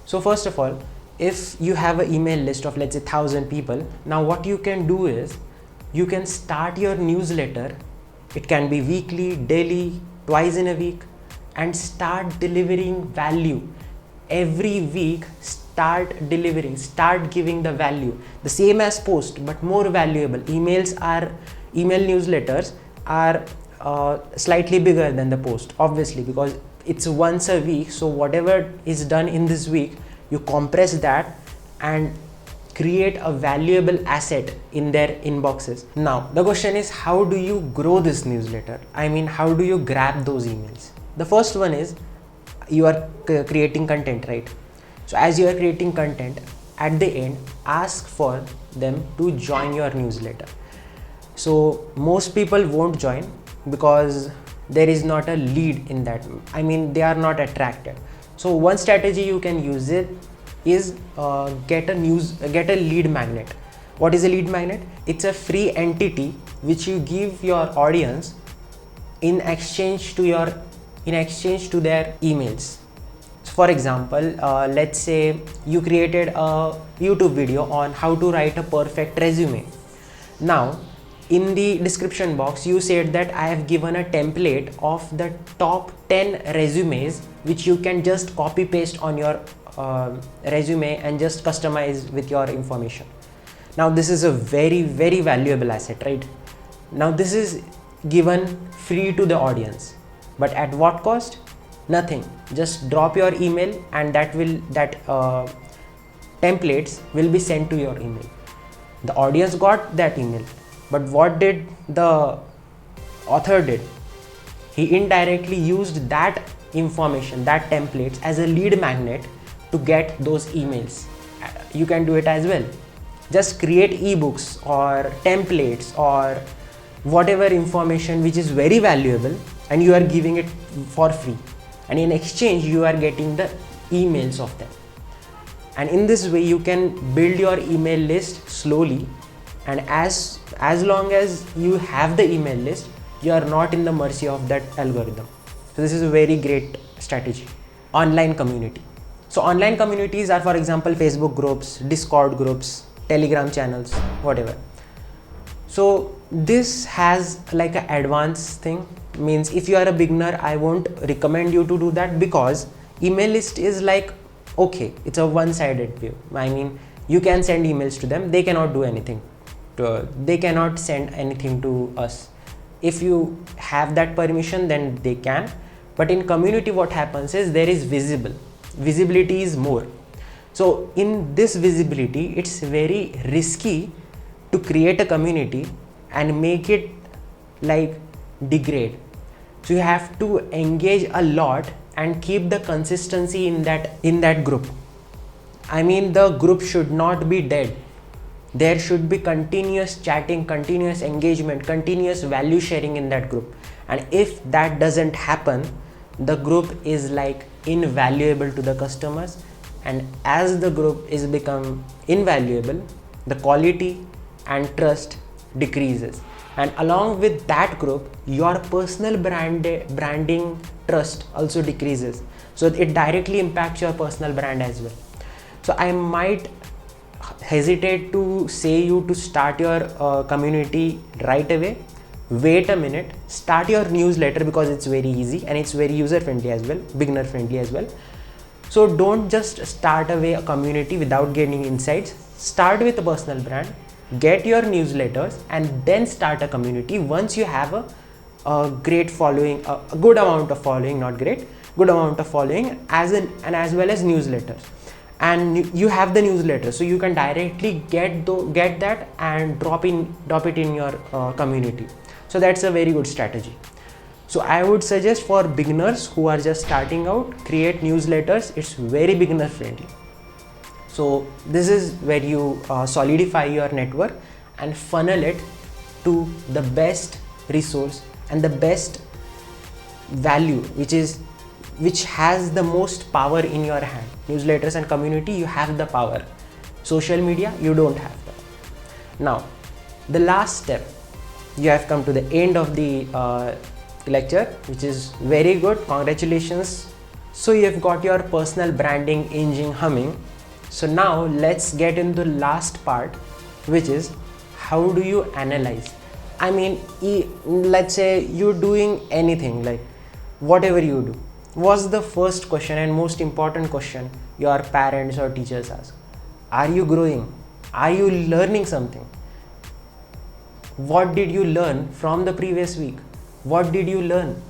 So first of all, if you have an email list of, let's say, 1,000 people, now what you can do is you can start your newsletter. It can be weekly, daily, twice in a week, and start delivering value. Every week, start delivering, start giving the value. The same as post, but more valuable. Email newsletters are slightly bigger than the post, obviously, because it's once a week. So whatever is done in this week, you compress that and create a valuable asset in their inboxes. Now the question is, how do you grow this newsletter? I mean, how do you grab those emails? The first one is, you are creating content, right? So as you are creating content, at the end, ask for them to join your newsletter. So most people won't join because there is not a lead in that. I mean, they are not attracted. So one strategy you can use is get a lead magnet. What is a lead magnet? It's a free entity which you give your audience in exchange to their emails. So for example, let's say you created a YouTube video on how to write a perfect resume. Now in the description box you said that I have given a template of the top 10 resumes which you can just copy paste on your resume and just customize with your information. Now this is a very valuable asset, right? Now this is given free to the audience, but at what cost? Nothing. Just drop your email and that templates will be sent to your email. The audience got that email, but what did the author did? He indirectly used that information, that templates, as a lead magnet to get those emails. You can do it as well. Just create ebooks or templates or whatever information which is very valuable, and you are giving it for free, and in exchange you are getting the emails of them. And in this way you can build your email list slowly, and as long as you have the email list, you are not in the mercy of that algorithm. So this is a very great strategy. Online community. So online communities are, for example, Facebook groups, Discord groups, Telegram channels, whatever. So this has like an advanced thing. Means if you are a beginner, I won't recommend you to do that, because email list is like, okay, it's a one-sided view. I mean, you can send emails to them, they cannot do anything. They cannot send anything to us. If you have that permission, then they can. But in community, what happens is there is visibility is more. So in this visibility, it's very risky to create a community and make it like degrade. So you have to engage a lot and keep the consistency in that group. I mean, the group should not be dead. There should be continuous chatting, continuous engagement, continuous value sharing in that group. And if that doesn't happen, the group is like invaluable to the customers. And as the group is become invaluable, the quality and trust decreases. And along with that group, your personal branding trust also decreases. So it directly impacts your personal brand as well. So I might hesitate to say you to start your community right away. Wait a minute, start your newsletter, because it's very easy and it's very user friendly as well, beginner friendly as well. So don't just start away a community without gaining insights. Start with a personal brand, get your newsletters, and then start a community once you have a great following, a good amount of following, not great, good amount of following, as well as newsletters. And you have the newsletter, so you can directly get that and drop it in your community. So that's a very good strategy. So I would suggest for beginners who are just starting out, create newsletters. It's very beginner friendly. So this is where you solidify your network and funnel it to the best resource and the best value, which has the most power in your hand. Newsletters and community, you have the power. Social media, you don't have that. Now, the last step, you have come to the end of the lecture, which is very good. Congratulations. So you have got your personal branding engine humming. So now let's get into the last part, which is how do you analyze? I mean, let's say you're doing anything, like whatever you do. What's the first question and most important question your parents or teachers ask? Are you growing? Are you learning something? What did you learn from the previous week? What did you learn?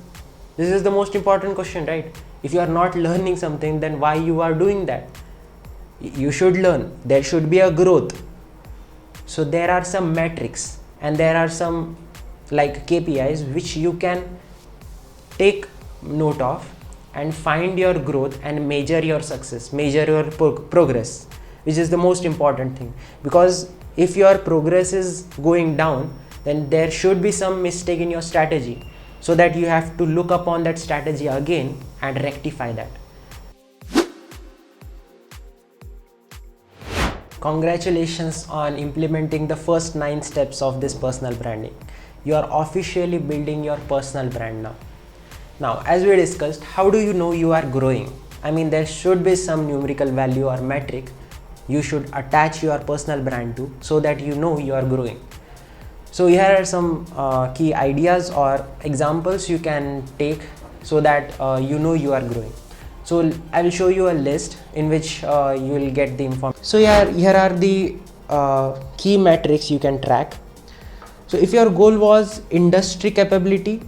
This is the most important question, right? If you are not learning something, then why you are doing that? You should learn. There should be a growth. So there are some metrics and there are some like KPIs which you can take note of and find your growth and measure your success, measure your progress, which is the most important thing. Because if your progress is going down, then there should be some mistake in your strategy, so that you have to look upon that strategy again and rectify that. Congratulations on implementing the first 9 steps of this personal branding. You are officially building your personal brand now. Now, as we discussed, how do you know you are growing? I mean, there should be some numerical value or metric you should attach your personal brand to so that you know you are growing. So here are some key ideas or examples you can take so that you know you are growing. So I will show you a list in which you will get the information. So here are the key metrics you can track. So if your goal was industry capability,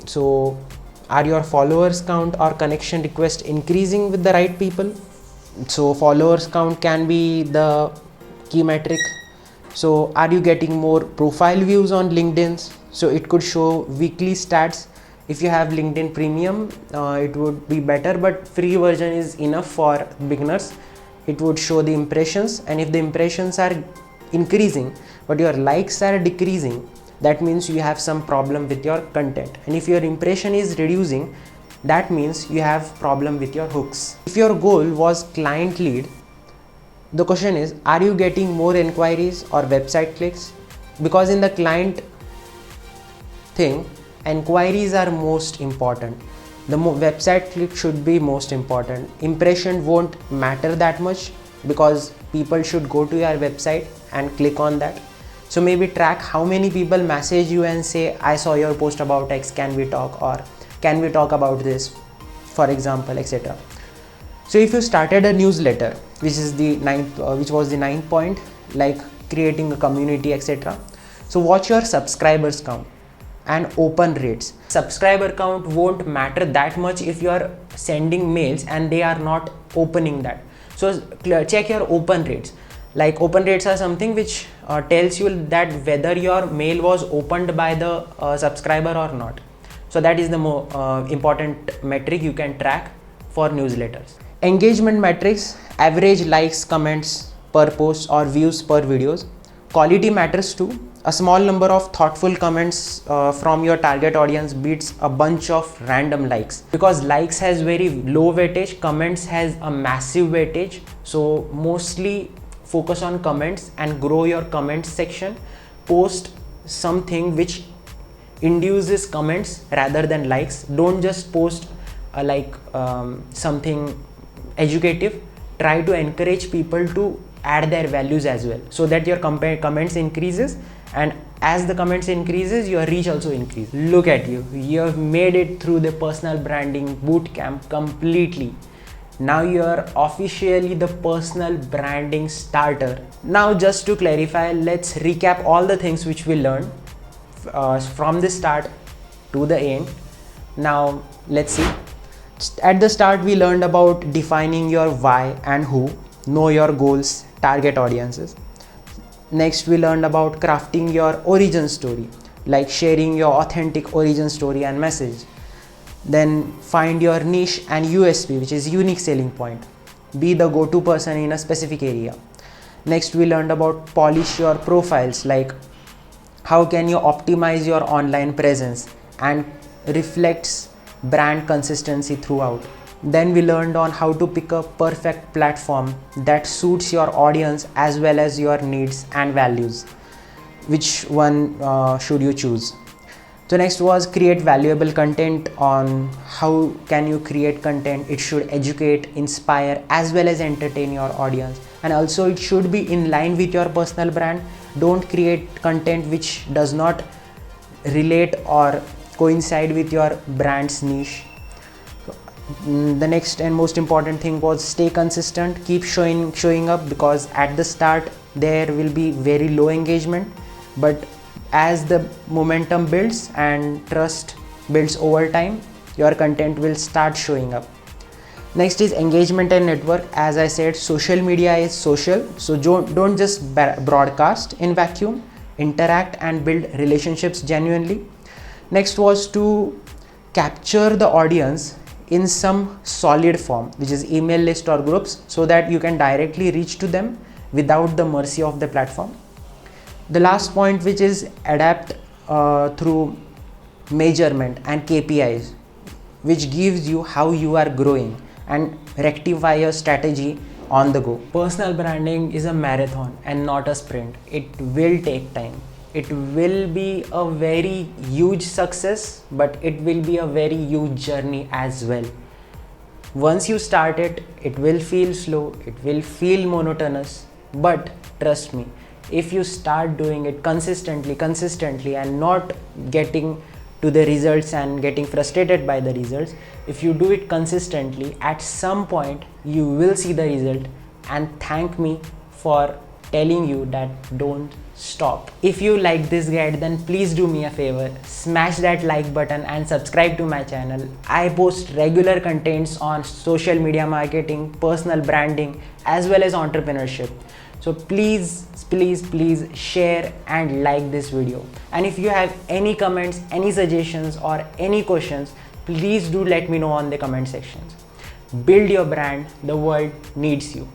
so are your followers count or connection request increasing with the right people? So followers count can be the key metric. So are you getting more profile views on LinkedIn? So it could show weekly stats. If you have LinkedIn Premium, it would be better, but free version is enough for beginners. It would show the impressions, and if the impressions are increasing but your likes are decreasing, that means you have some problem with your content. And if your impression is reducing, that means you have problem with your hooks. If your goal was client lead, the question is, are you getting more inquiries or website clicks? Because in the client thing, inquiries are most important. The website click should be most important. Impression won't matter that much because people should go to your website and click on that. So maybe track how many people message you and say, I saw your post about X, can we talk, or can we talk about this, for example, etc. So if you started a newsletter, which was the ninth point, like creating a community, etc. So watch your subscribers count and open rates. Subscriber count won't matter that much if you are sending mails and they are not opening that. So check your open rates. Like open rates are something which tells you that whether your mail was opened by the subscriber or not. So that is the more important metric you can track for newsletters. Engagement metrics, average likes, comments per post or views per videos. Quality matters too. A small number of thoughtful comments from your target audience beats a bunch of random likes, because likes has very low weightage, comments has a massive weightage. So mostly focus on comments and grow your comments section. Post something which induces comments rather than likes. Don't just post something educative. Try to encourage people to add their values as well, so that your comments increases, and as the comments increases, your reach also increases. Look at you, you have made it through the personal branding bootcamp completely. Now you are officially the personal branding starter. Now just to clarify, let's recap all the things which we learned from the start to the end. Now let's see. At the start we learned about defining your why and who, know your goals, target audiences. Next we learned about crafting your origin story, like sharing your authentic origin story and message. Then find your niche and USP, which is unique selling point. Be the go-to person in a specific area. Next we learned about polish your profiles, like how can you optimize your online presence and reflects brand consistency throughout. Then we learned on how to pick a perfect platform that suits your audience as well as your needs and values. Which one should you choose? So next was create valuable content. On how can you create content. It should educate, inspire as well as entertain your audience, and also it should be in line with your personal brand. Don't create content which does not relate or coincide with your brand's niche. The next and most important thing was stay consistent. Keep showing up, because at the start there will be very low engagement, but as the momentum builds and trust builds over time, your content will start showing up. Next is engagement and network. As I said, social media is social, so don't just broadcast in vacuum. Interact and build relationships genuinely. Next was to capture the audience in some solid form, which is email list or groups, so that you can directly reach to them without the mercy of the platform. The last point, which is adapt through measurement and KPIs, which gives you how you are growing, and rectify your strategy on the go. Personal branding is a marathon and not a sprint. It will take time. It will be a very huge success, but it will be a very huge journey as well. Once you start it, it will feel slow, it will feel monotonous, but trust me, if you start doing it consistently and not getting to the results and getting frustrated by the results, if you do it consistently, at some point you will see the result and thank me for telling you that don't stop. If you like this guide, then please do me a favor, smash that like button and subscribe to my channel. I post regular contents on social media marketing, personal branding, as well as entrepreneurship. So please share and like this video. And if you have any comments, any suggestions or any questions, please do let me know on the comment sections. Build your brand, the world needs you.